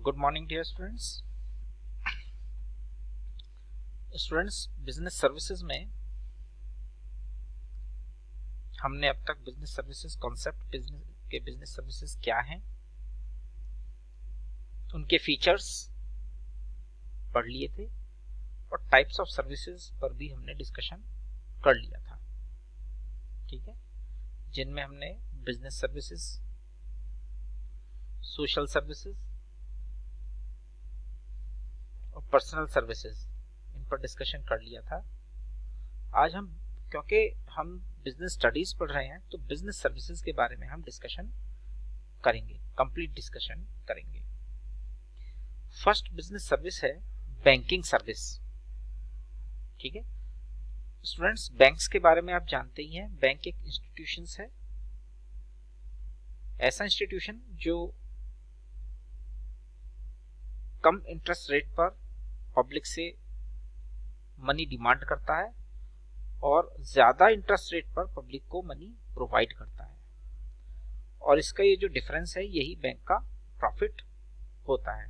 Good morning dear students. Business services में हमने अब तक business services concept, business services क्या हैं, उनके फीचर्स पढ़ लिए थे और टाइप्स ऑफ सर्विसेज पर भी हमने डिस्कशन कर लिया था। ठीक है, जिनमें हमने बिजनेस सर्विसेज, सोशल सर्विसेज और पर्सनल सर्विसेज इन पर डिस्कशन कर लिया था। आज हम, क्योंकि हम बिजनेस स्टडीज पढ़ रहे हैं, तो बिजनेस सर्विसेज के बारे में हम डिस्कशन करेंगे, कंप्लीट डिस्कशन करेंगे। फर्स्ट बिजनेस सर्विस है बैंकिंग सर्विस। ठीक है स्टूडेंट्स, बैंक्स के बारे में आप जानते ही हैं। बैंक एक इंस्टीट्यूशन है, ऐसा इंस्टीट्यूशन जो कम इंटरेस्ट रेट पर पब्लिक से मनी डिमांड करता है और ज्यादा इंटरेस्ट रेट पर पब्लिक को मनी प्रोवाइड करता है, और इसका ये जो डिफरेंस है, यही बैंक का प्रॉफिट होता है।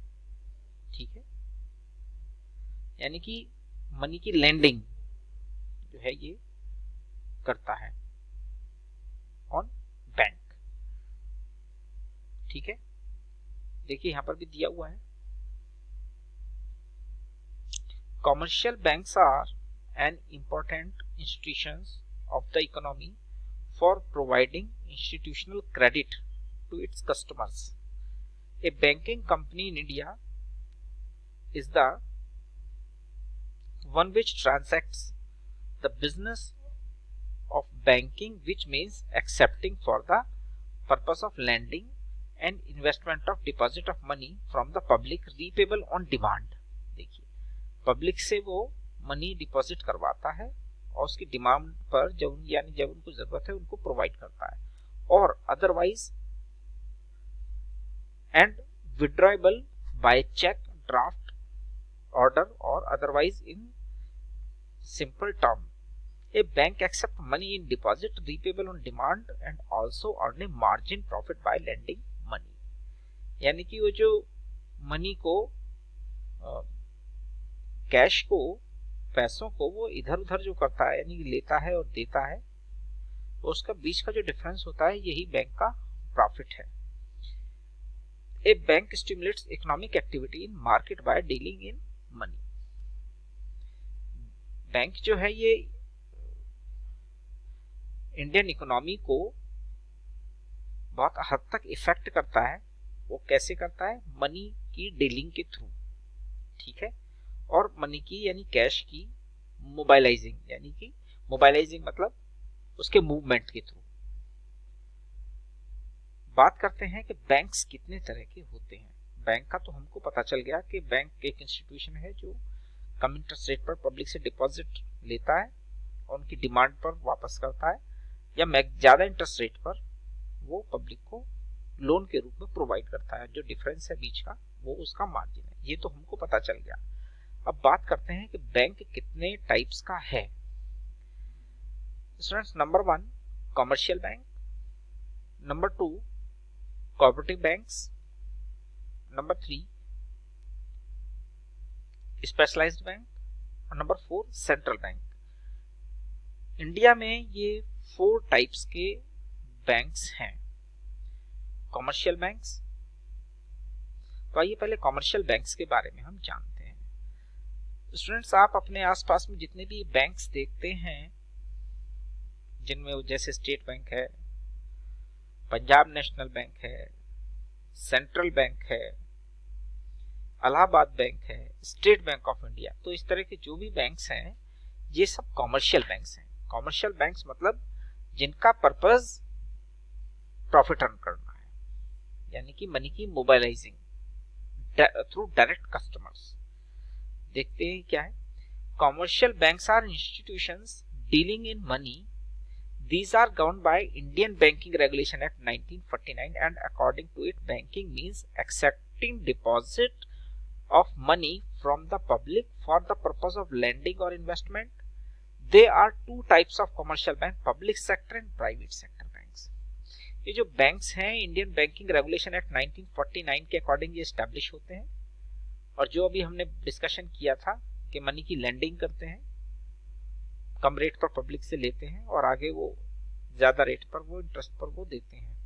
ठीक है, यानी कि मनी की लेंडिंग जो है ये करता है ऑन बैंक। ठीक है, देखिए यहां पर भी दिया हुआ है, commercial banks are an important institutions of the economy for providing institutional credit to its customers. A banking company in India is the one which transacts the business of banking, which means accepting for the purpose of lending and investment of deposit of money from the public repayable on demand। देखिए, public से वो money deposit करवाता है और उसकी demand पर जब उनको जरूरत है उनको प्रोवाइड करता है, और otherwise and withdrawable by cheque, draft order or otherwise in simple term. A bank accept money in deposit repayable on demand and also earn a margin profit by lending money। यानी कि वो जो money को, cash को, पैसों को वो इधर उधर जो करता है, यानी लेता है और देता है, तो उसका बीच का जो डिफरेंस होता है, यही बैंक का प्रॉफिट है। A bank stimulates economic activity in market by dealing in money. Bank जो है ये इंडियन इकोनॉमी को बहुत हद तक इफेक्ट करता है। वो कैसे करता है? मनी की डीलिंग के थ्रू। ठीक है, और मनी की यानी कैश की मोबाइलाइजिंग, यानी कि मोबाइलाइजिंग मतलब उसके मूवमेंट के थ्रू। बात करते हैं कि बैंक्स कितने तरह के होते हैं। बैंक का तो हमको पता चल गया कि बैंक एक इंस्टीट्यूशन है जो कम इंटरेस्ट रेट पर पब्लिक से डिपॉजिट लेता है और उनकी डिमांड पर वापस करता है, या ज्यादा इंटरेस्ट रेट पर वो पब्लिक को लोन के रूप में प्रोवाइड करता है। जो डिफरेंस है बीच का, वो उसका मार्जिन है। ये तो हमको पता चल गया। अब बात करते हैं कि बैंक कितने टाइप्स का है। Students, number 1 commercial bank, number 2 cooperative banks, number 3 specialised bank, और नंबर 4 सेंट्रल बैंक। इंडिया में ये 4 टाइप्स के बैंक्स हैं, कॉमर्शियल बैंक्स। तो आइए पहले कॉमर्शियल बैंक्स के बारे में हम जानते हैं। स्टूडेंट्स, आप अपने आसपास में जितने भी बैंक्स देखते हैं, जिनमें जैसे स्टेट बैंक है, पंजाब नेशनल बैंक है, सेंट्रल बैंक है, इलाहाबाद बैंक है, स्टेट बैंक ऑफ इंडिया, तो इस तरह के जो भी बैंक्स हैं, ये सब कॉमर्शियल बैंक्स हैं। कॉमर्शियल बैंक्स मतलब जिनका पर्पस प्रॉफिट अर्न करना है, यानी कि मनी की मोबाइलाइजिंग थ्रू डायरेक्ट कस्टमर्स। देखते हैं क्या है। Commercial banks are institutions dealing in money. These are governed by Indian Banking Regulation Act 1949, and according to it, banking means accepting deposit of money from the public for the purpose of lending or investment. There are 2 types of commercial bank: public sector and private sector banks. ये जो banks हैं Indian banking regulation act 1949 के according ये establish होते हैं, और जो अभी हमने डिस्कशन किया था कि मनी की लैंडिंग करते हैं, कम रेट पर पब्लिक से लेते हैं और आगे वो ज्यादा रेट पर वो इंटरेस्ट पर वो देते हैं।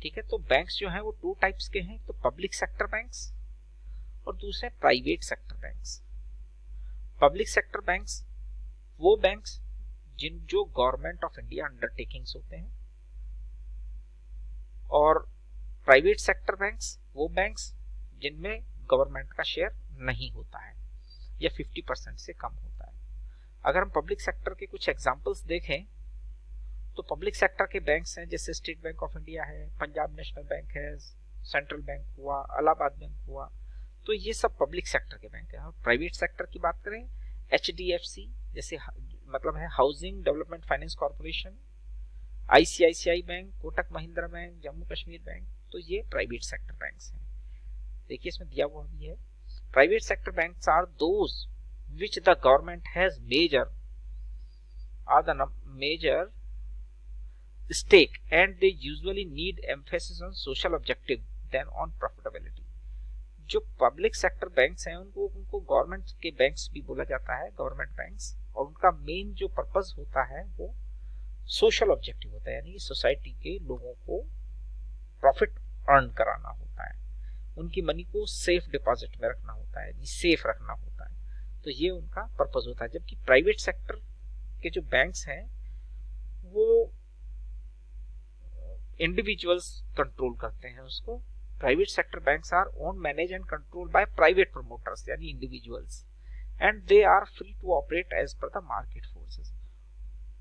ठीक है, तो बैंक्स जो हैं वो टू टाइप्स के हैं, तो पब्लिक सेक्टर बैंक्स और दूसरे private sector banks. Public sector banks वो बैंक्स जो गवर्नमेंट ऑफ इंडिया अंडरटेकिंग्स होते हैं, और प्राइवेट सेक्टर बैंक्स वो बैंक्स जिनमें गवर्नमेंट का शेयर नहीं होता है या 50% से कम होता है। अगर हम पब्लिक सेक्टर के कुछ एग्जांपल्स देखें तो पब्लिक सेक्टर के बैंक्स हैं जैसे स्टेट बैंक ऑफ इंडिया है, पंजाब नेशनल बैंक है, सेंट्रल बैंक हुआ, इलाहाबाद बैंक हुआ, तो ये सब पब्लिक सेक्टर के बैंक है। और प्राइवेट सेक्टर की बात करें, HDFC जैसे मतलब है housing development finance corporation, ICICI bank, Kotak Mahindra bank, Jammu Kashmir bank, तो ये प्राइवेट सेक्टर बैंक्स हैं। देखिए इसमें दिया हुआ भी है, private sector banks are those which the government has major stake and they usually need emphasis on social objective than on profitability। जो पब्लिक सेक्टर बैंक्स हैं उनको गवर्नमेंट के बैंक्स भी बोला जाता है, गवर्नमेंट बैंक्स, और उनका मेन जो पर्पस होता है वो सोशल ऑब्जेक्टिव होता है, यानी सोसाइटी के लोगों को प्रॉफिट अर्न कराना होता है, उनकी मनी को सेफ डिपॉजिट में रखना होता है, सेफ रखना होता है, तो ये उनका पर्पस होता है। जबकि प्राइवेट सेक्टर के जो बैंक्स हैं वो इंडिविजुअल्स कंट्रोल करते हैं उसको। Private sector banks are own, manage and control by private promoters यानी individuals, and they are free to operate as per the market forces.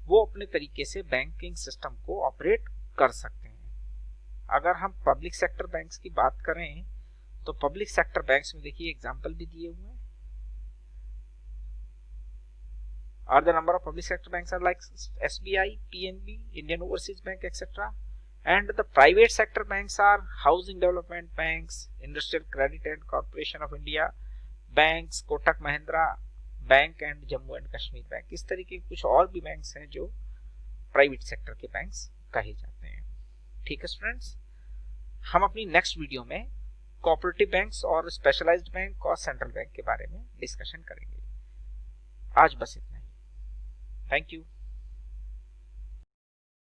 वो अपने तरीके से बैंकिंग सिस्टम को ऑपरेट कर सकते हैं। अगर हम पब्लिक सेक्टर बैंक्स की बात करें तो पब्लिक सेक्टर बैंक्स में देखिए एग्जांपल भी दिए हुए हैं। Or the number of public sector banks are like SBI, PNB, Indian Overseas Bank, etc. And the private sector banks are Housing Development Banks, Industrial Credit and Corporation of India Banks, Kotak Mahindra Bank and Jammu and Kashmir Bank। इस तरीके के कुछ और भी banks हैं जो private sector के banks कहे जाते हैं। ठीक है स्टूडेंट्स, हम अपनी नेक्स्ट वीडियो में कोऑपरेटिव बैंक्स और स्पेशलाइज्ड बैंक और सेंट्रल बैंक के बारे में डिस्कशन करेंगे। आज बस इतना ही। Thank you.